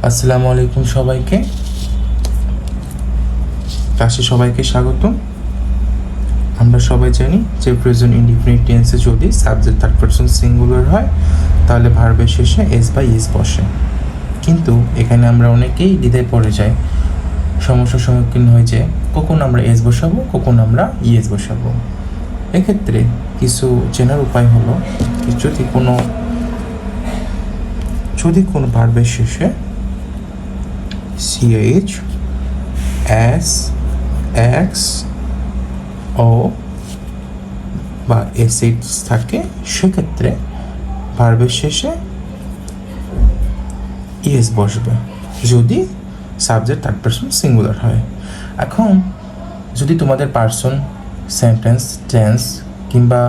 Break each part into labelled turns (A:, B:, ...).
A: আসসালামু আলাইকুম সবাইকে, ক্লাসে সবাইকে স্বাগতম। আমরা সবাই জানি যে প্রেজেন্ট ইনডিফিনিট টেন্সে যদি সাবজেক্ট থার্ড পারসন সিঙ্গুলার হয় তাহলে ভার্বের শেষে এস বা ইস বসে, কিন্তু এখানে আমরা অনেকেই দ্বিধায় পড়ে যাই, সমস্যার সম্মুখীন হয়ে যে কখন আমরা এস বসাবো, কখন আমরা ইএস বসাবো। এক্ষেত্রে কিছু চেনার উপায় হলো, যদি কোনো ভার্বের শেষে CH, S, X, O বা SH থাকে, সেক্ষেত্রে ভার্বের শেষে ES বসবে যদি সাবজেক্ট থার্ড পারসন সিঙ্গুলার হয়। এখন যদি তোমাদের পারসন, সেন্টেন্স, টেন্স কিংবা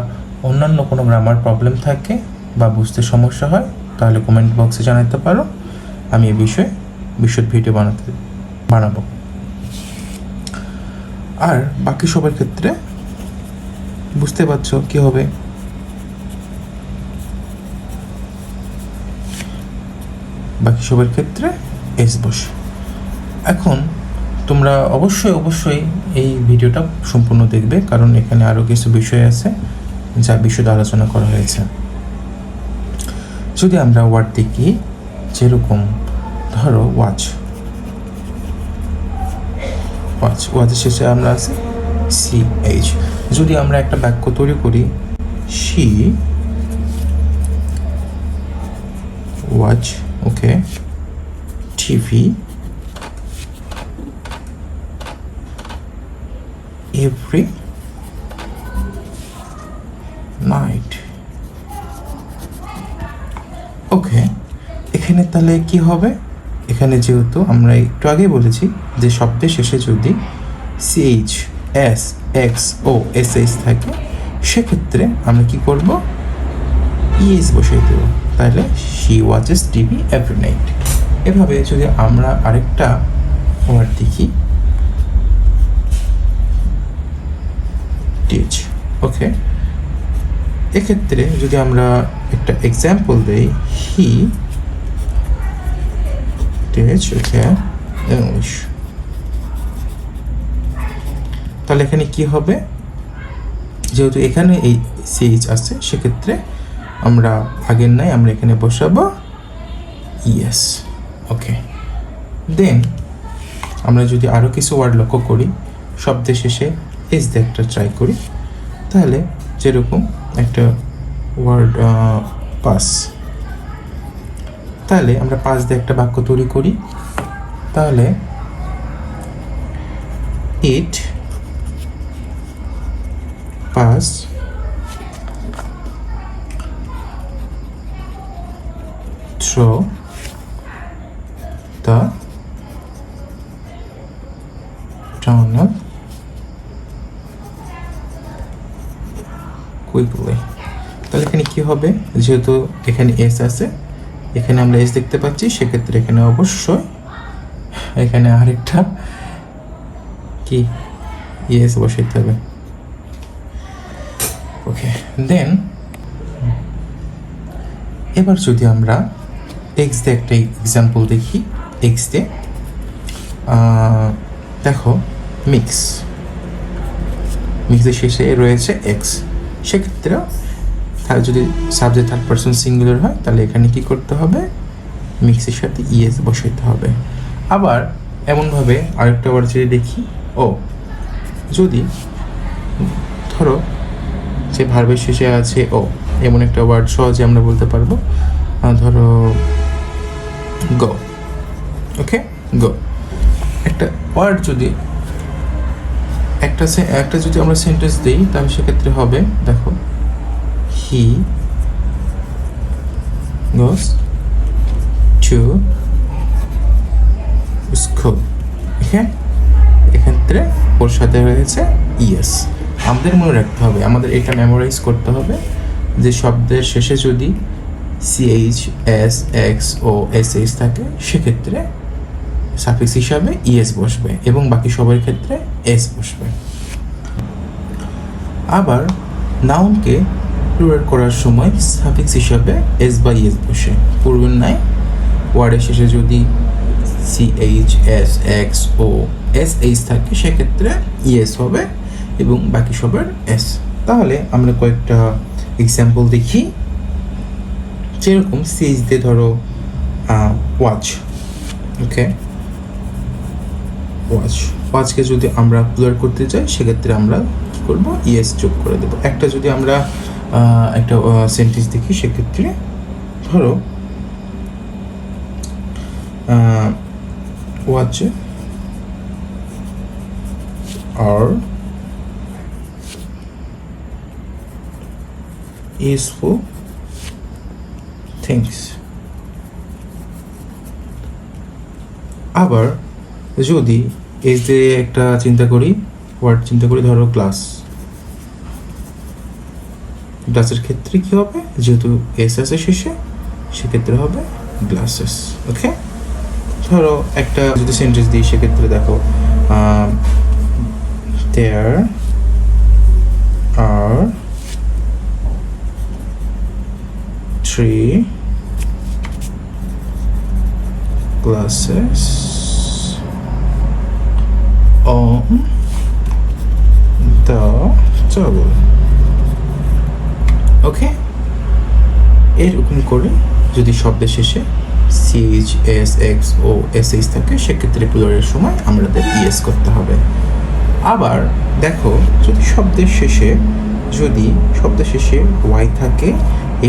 A: অন্যান্য কোনো গ্রামার প্রবলেম থাকে বা বুঝতে সমস্যা হয় তাহলে কমেন্ট বক্সে জানাতে পারো, আমি এই বিষয়ে বিশদ ভিডিও বানাবো। আর বাকি সবার ক্ষেত্রে বুঝতে পারছো কি হবে। বাকি সবার ক্ষেত্রে এস বসে। এখন তোমরা অবশ্যই এই ভিডিওটা সম্পূর্ণ দেখবে, কারণ এখানে আরও কিছু বিষয় আছে যা বিশদ আলোচনা করা হয়েছে। যদি আমরা ওয়ার্ড দেখি, যেরকম ধরো ওয়াচের শেষে আমরা আছি CH। যদি আমরা একটা বাক্য তৈরি করি, she watch TV every night। এখানে তাহলে কি হবে? এখানে যেহেতু আমরা একটু আগে বলেছি যে শব্দের শেষে যদি CH, S, X, O, SH থাকে, সেক্ষেত্রে আমরা কি করব? ES বসিয়ে দেব। তাহলে she watches TV every night। এভাবে যদি আমরা আরেকটা ওয়ার্ড দেখি, teach। এক্ষেত্রে যদি আমরা একটা এক্সাম্পল দেই, he teach English। তাহলে এখানে কি হবে? যেহেতু এখানে এই CH আছে, সেক্ষেত্রে আমরা আগের নাই, আমরা এখানে বসাবো ES। দেন আমরা যদি আরও কিছু ওয়ার্ড লক্ষ্য করি, শব্দের শেষে এস দিয়ে একটা ট্রাই করি, তাহলে যেরকম একটা ওয়ার্ড পাস, তাহলে আমরা পাস দিয়ে একটা বাক্য তৈরি করি, তাহলে it pass through the tunnel quickly. তাহলে এখানে কি হবে? যেহেতু এখানে এস আছে, এখানে আমরা এস দেখতে পাচ্ছি, সেক্ষেত্রে এখানে অবশ্যই এখানে আরেকটা কি ইএস বসাইতে হবে। দেন এবার যদি আমরা এক্স দিয়ে একটা এক্সাম্পল দেখি, এক্স দিয়ে দেখো মিক্সের শেষে রয়েছে এক্স, সেক্ষেত্রে তাহলে যদি সাবজেক্ট থার্ড পারসন সিঙ্গুলার হয় তাহলে এখানে কি করতে হবে? মিক্সের সাথে ইএস বসাইতে হবে। আবার এমনভাবে আরেকটা ওয়ার্ড যদি দেখি, যদি ধরো যে ভার্বের শেষে আছে এমন একটা ওয়ার্ড সহজে আমরা বলতে পারবো, ধরো গো। গো একটা ওয়ার্ড যদি একটা যদি আমরা সেন্টেন্স দিই, তাহলে সেক্ষেত্রে হবে, দেখো he goes to school। এক্ষেত্রে ওর সাথে রয়েছে ইএস। আমাদের মনে রাখতে হবে, আমাদের এটা মেমোরাইজ করতে হবে যে শব্দের শেষে যদি CH, S, X, O, SH থাকে, সেক্ষেত্রে সাফিক্স হিসাবে ES বসবে এবং বাকি সবার ক্ষেত্রে S বসবে। আবার নাউনকে প্লুরাল করার সময় সাফিক্স হিসাবে এস বা ইএস বসে। পূর্বের নাই ওয়ার্ডের শেষে যদি CHSXO SH থাকে সেক্ষেত্রে ইএস হবে এবং বাকি সবার এস। তাহলে আমরা কয়েকটা এক্সাম্পল দেখি। যেরকম সিএইচ দিয়ে ধরো ওয়াচ, ওকে, ওয়াচকে যদি আমরা প্লুরাল করতে চাই সেক্ষেত্রে আমরা কী করবো, ইএস যোগ করে দেবো। একটা যদি আমরা একটা সেন্টেন্স দেখি সেক্ষেত্রে ধরো ওয়াচ আর useful things। আবার যদি এস দিয়ে একটা চিন্তা করি, ওয়ার্ড চিন্তা করি, ধরো গ্লাসের ক্ষেত্রে কি হবে, যেহেতু এস আছে শেষে সেক্ষেত্রে হবে গ্লাসেস। ওকে, ধরো একটা যদি সেন্টেন্স দিই সেক্ষেত্রে দেখো there are 3 glasses on the table। ওকে, এরকম করে যদি শব্দের শেষে CHSXO SH থাকে সেক্ষেত্রে প্লুরালের সময় আমাদের ইএস করতে হবে। আবার দেখো যদি শব্দের শেষে ওয়াই থাকে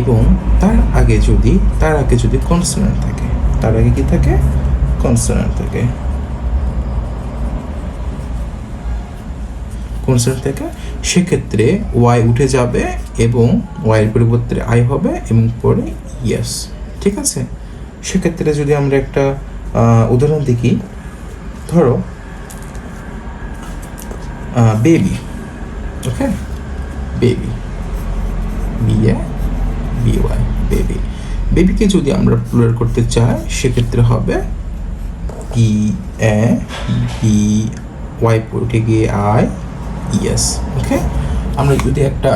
A: এবং তার আগে যদি কনসোনেন্ট থাকে, তার আগে কি থাকে, কনসোনেন্ট থাকে, সেক্ষেত্রে ওয়াই উঠে যাবে এবং ওয়াইয়ের পরিবর্তে আই হবে এবং পরে ইয়েস। ঠিক আছে, সেক্ষেত্রে যদি আমরা একটা উদাহরণ দেখি, ধরো বেবি, ওকে, বেবি, BY, বেবিকে যদি আমরা প্লুরাল করতে চাই সেক্ষেত্রে হবে BY উঠে গিয়ে আই ইএস। ওকে, আমরা যদি একটা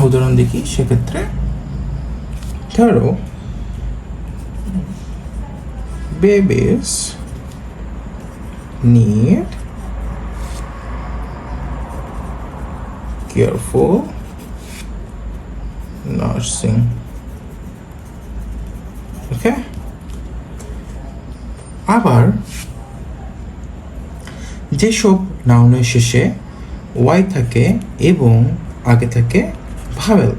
A: উদাহরণ দেখি সেক্ষেত্রে ধরো babies need careful nursing। ওকে, আবার যেসব নাউনের শেষে ওয়াই থাকে এবং আগে থাকে ভাওয়েল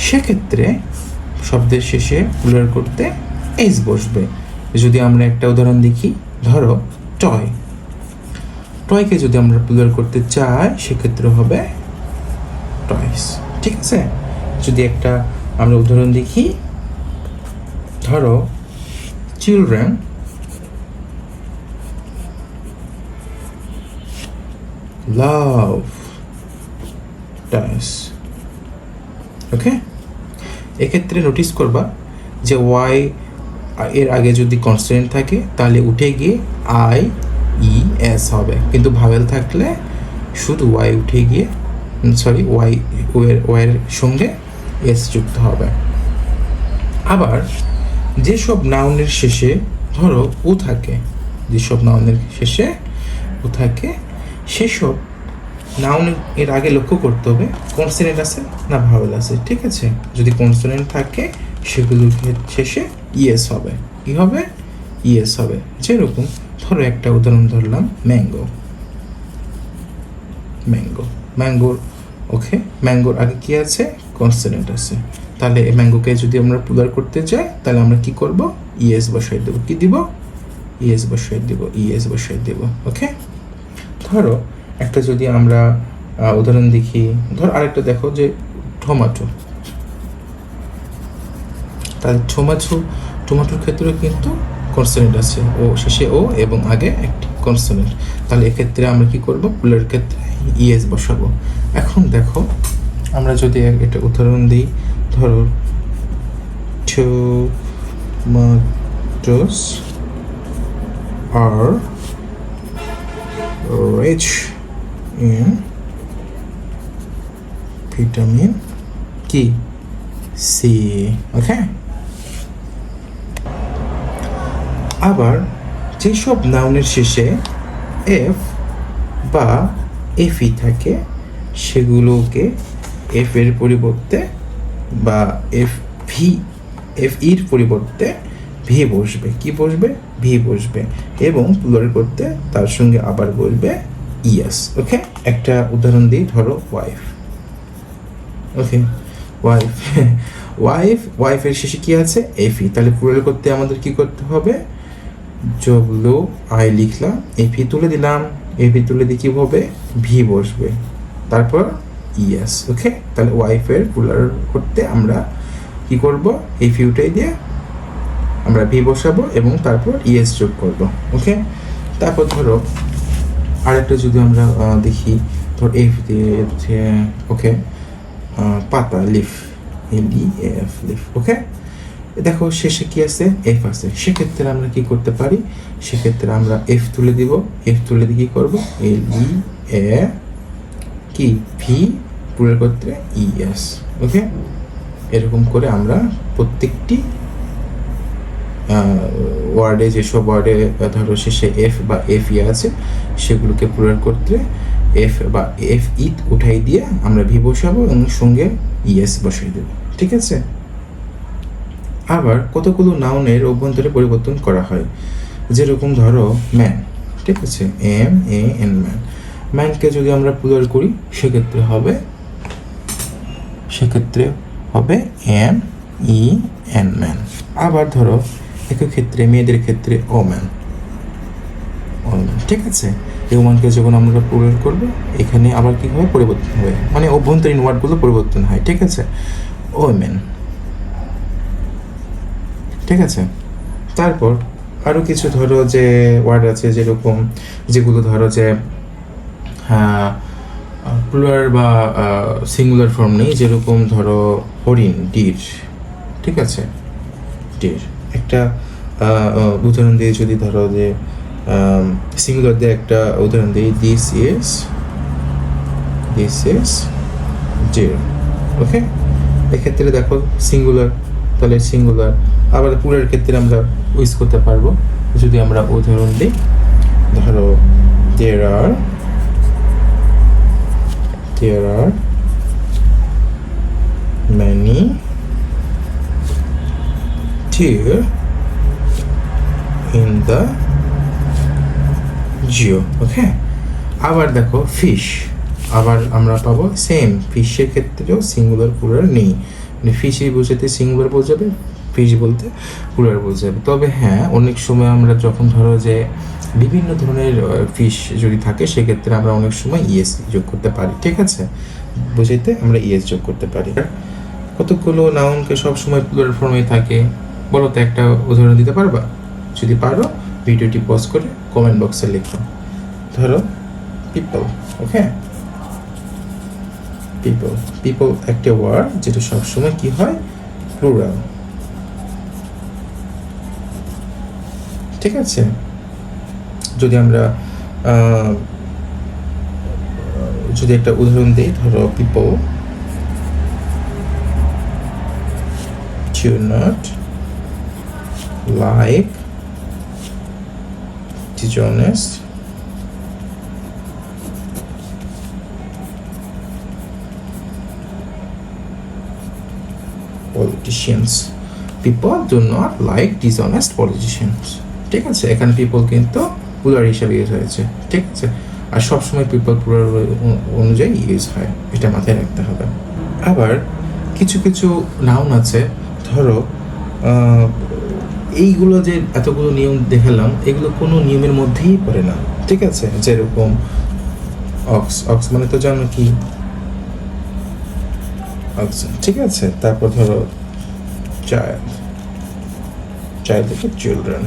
A: সেক্ষেত্রে শব্দের শেষে প্লুরাল করতে এইচ বসবে। যদি আমরা একটা উদাহরণ দেখি, ধরো টয়কে যদি আমরা প্লুরাল করতে চাই সেক্ষেত্রে হবে টয়স। ঠিক আছে, যদি একটা আমরা উদাহরণ দেখি, ধরো চিলড্রেন লাভ টয়স। ওকে, এক্ষেত্রে নোটিস করবা যে ওয়াই এর আগে যদি কনস্ট্যান্ট থাকে তাহলে উঠে গিয়ে আই ই এস হবে, কিন্তু ভাওয়েল থাকলে শুধু ওয়াই উঠে গিয়ে ওয়াইয়ের সঙ্গে এস যুক্ত হবে। আবার যেসব নাউনের শেষে ধরো ও থাকে, সেসব নাউন এর আগে লক্ষ্য করতে হবে কনসোনেন্ট আছে না ভাওয়েল আছে। ঠিক আছে, যদি কনসোনেন্ট থাকে সেগুলোর শেষে ইএস হবে। কি হবে? ইএস হবে। যেরকম ধরো একটা উদাহরণ ধরলাম ম্যাঙ্গোর। ওকে, ম্যাঙ্গোর আগে কি আছে? কনসোনেন্ট আছে। তাহলে ম্যাঙ্গোকে যদি আমরা প্লুরাল করতে চাই তাহলে আমরা কি করব? ইএস বসাই দেব। কি দিব? ইএস বসাই দেব। ওকে, ধরো একটা যদি আমরা উদাহরণ দেখি, ধর আরেকটা দেখো যে টমেটো। তাহলে টমেটোর ক্ষেত্রে কিন্তু কনসোনেন্ট আছে, ও শেষে ও এবং আগে একটি কনসোনেন্ট। তাহলে এক্ষেত্রে আমরা কি করব? প্লুরাল ক্ষেত্রে ইএস বসাবো। এখন দেখো আমরা যদি একটা উদাহরণ দিই, ধরো tomatoes are rich in vitamin কি? সি। ওকে, আবার যেসব নাউনের শেষে এফ বা এফই থাকে সেগুলোকে এফ এর পরিবর্তে বা এফ ইর পরিবর্তে ভি বসবে। কি বসবে? ভি বসবে, এবং প্লুরাল করতে তার সঙ্গে আবার বলবে ইএস। ওকে, একটা উদাহরণ দিই, ধরো ওয়াইফ। ওকে, ওয়াইফের শেষে কি আছে? এফি। তাহলে প্লুরাল করতে আমাদের কি করতে হবে? জবলো আই লিখলাম, এফি তুলে দিলাম, এফি তুলে দিয়ে কি হবে? ভি বসবে, তারপর ইএস। ওকে, তাহলে ওয়াইফের প্লুরাল করতে আমরা কি করব? এফি উঠাই দিয়ে আমরা ভি বসাবো এবং তারপর ইএস যোগ করব। ওকে, তারপর ধরো আরেকটা যদি আমরা দেখি, ধর এফ দিয়ে ওকে পাতা, লিফ, LEAF, লিফ। ওকে, দেখো শেষে কি আছে? এফ আছে। সেক্ষেত্রে আমরা কি করতে পারি? সেক্ষেত্রে আমরা এফ তুলে দিব, এফ তুলে দিয়ে কি করবো? LEA কি ভি প্লুরাল করতে ইএস। ওকে, এরকম করে আমরা প্রত্যেকটি ওয়ার্ডে, যেসব ওয়ার্ডে ধরো শেষে এফ বা এফ ই আছে সেগুলোকে প্লুরাল করতে এফ বা এফ ই উঠাই দিয়ে আমরা ভি বসাবো এবং সঙ্গে ইএস বসাই দেবো। ঠিক আছে? আবার কতগুলো নাউনের অভ্যন্তরে পরিবর্তন করা হয়, যেরকম ধরো ম্যান। ঠিক আছে, MAN, ম্যান। ম্যানকে যদি আমরা প্লুরাল করি সেক্ষেত্রে হবে MEN, ম্যান। আবার ধরো একই ক্ষেত্রে মেয়েদের ক্ষেত্রে ওম্যান। ঠিক আছে, এই ওম্যানকে যখন আমরা প্লুরাল করব এখানে আবার কি হবে? পরিবর্তন হবে, মানে অভ্যন্তরীণ ওয়ার্ডগুলো পরিবর্তন হয়। ঠিক আছে, ওমেন। ঠিক আছে, তারপর আরও কিছু ধরো যে ওয়ার্ড আছে যেগুলো ধরো যে প্লুরাল বা সিঙ্গুলার ফর্ম নেই, যেরকম ধরো হরিণ, ডির। ঠিক আছে, ডির। একটা উদাহরণ দিয়ে যদি ধরো যে সিঙ্গুলার দিয়ে একটা উদাহরণ দিই, দিস ইজ ডির। ওকে, এক্ষেত্রে দেখো সিঙ্গুলার, তাহলে সিঙ্গুলার। আবার প্লুরাল ক্ষেত্রে আমরা ইউজ করতে পারবো যদি আমরা উদাহরণ দিই, ধরো there are many deer in the zoo. ওকে, আবার দেখো ফিশ, আবার আমরা পাবো সেম ফিশের ক্ষেত্রেও সিঙ্গুলার প্লুরাল নেই, মানে ফিশই বোঝাতে সিঙ্গুলার বোঝাবে, ফিশ বলতে প্লুরাল বোঝাবে। তবে হ্যাঁ, অনেক সময় আমরা যখন ধরো যে বিভিন্ন ধরনের ফিশ যদি থাকে সেক্ষেত্রে আমরা অনেক সময় ইএস যোগ করতে পারি। ঠিক আছে, বোঝাইতে আমরা ইএস যোগ করতে পারি। কতগুলো নাউনকে সবসময় প্লুরাল ফর্মে থাকে বলো তো? একটা উদাহরণ দিতে পারবা? যদি পারো ভিডিওটি পজ করে কমেন্ট বক্সে লিখো। ধরো পিপল। ওকে, পিপল একটা ওয়ার্ড যেটা সবসময় কি হয়? প্লুরাল। ঠিক আছে, যদি আমরা যদি একটা উদাহরণ দিই, ধরো people do not like dishonest politicians. People do not like dishonest politicians. ঠিক আছে, এখানে পিপল কিন্তু প্লুরাল হিসাবে ইউজ হয়েছে। ঠিক আছে, আর সবসময় পিপল প্লুরাল অনুযায়ী ইউজ হয়, এটা মাথায় রাখতে হবে। আবার কিছু কিছু নাউন আছে, ধরো এইগুলো যে এতগুলো নিয়ম দেখালাম এগুলো কোনো নিয়মের মধ্যেই পড়ে না। ঠিক আছে, যেরকম অক্স মানে তো জানো কি? অক্সন। ঠিক আছে, তারপর ধরো চাইল্ড থেকে চিলড্রেন।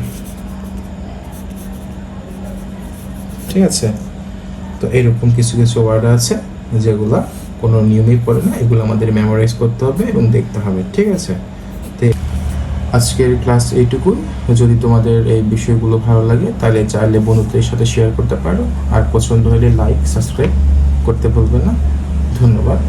A: ঠিক আছে, তো এরকম কিছু কিছু ওয়ার্ড আছে যেগুলা কোনো নিয়মেই পড়ে না, এগুলো আমাদের মেমোরাইজ করতে হবে এবং দেখতে হবে। ঠিক আছে, তো আজকের ক্লাস এইটুকুই। যদি তোমাদের এই বিষয়গুলো ভালো লাগে তাহলে চাইলে বন্ধুদের সাথে শেয়ার করতে পারো, আর পছন্দ হলে লাইক সাবস্ক্রাইব করতে ভুলবে না। ধন্যবাদ।